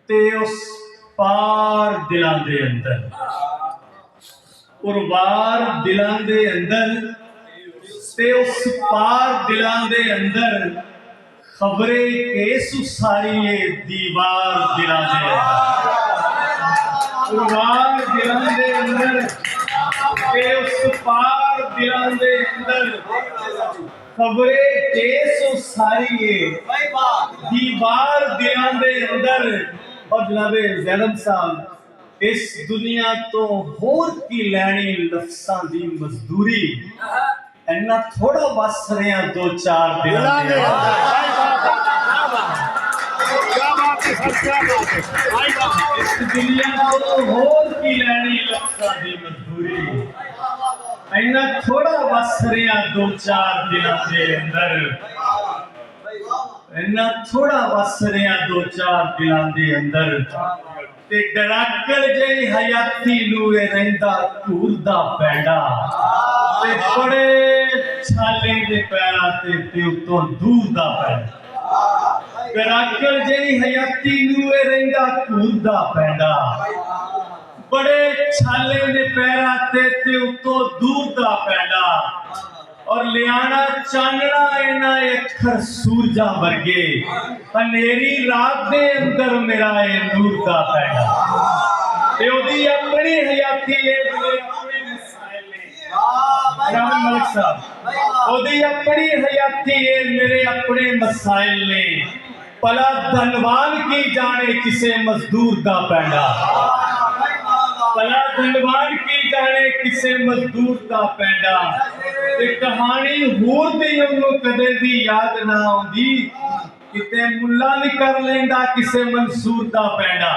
ते उस पार दिलां दे अंदर उर्वार दिलां दे अंदर ते उस पार दिलां दे अंदर खबरे केस उसारी दीवार दिलां दे अंदर उर्वार दिलां दे अंदर ते उस पार दिलां दे अंदर खबरे केस उसारी दीवार दिलां दे अंदर। और जनाबे ज़ैनब साहब इस दुनिया तो होर की लैनी लफ्ज़ां दी मजदूरी इन्ना थोड़ा बस रहे दो चार दिन इस दुनिया तो होर की लैनी लफ्ज़ां दी मजदूरी इन्ना थोड़ा बस रहे दो चार दिनों के अंदर इन्ना थोड़ा बस रहा दो चार दिनों के अंदर ते डराकल जही हयाती नूए रहिंदा घूरदा पैंडा ते बड़े छाले दे पैरां ते उत्तों दूर दा पैंडा डराकल जही हयाती नूए रहिंदा घूरदा पैंडा बड़े छाले दे पैरां ते उत्तों दूर दा पैंडा। और लियाना चानना इना अखर सूरजा वर्गे अंधेरी रात दे अंदर मेरा ए नूर दा पैंडा ते ओदी अपनी हयाती है अपने मसाइल ने राम मलिक साहब ओदी अपनी हयाती है मेरे अपने मसाइल ने भला धनवान की जाने किसे मजदूर दा पैंडा भला धनवान की जाने किसे मजदूर दा पैंडा ते कहानी होर दी उन्हों कदे भी याद ना आउंदी किते मुल्ला भी कर लेंदा किसे मंसूर दा पैंडा।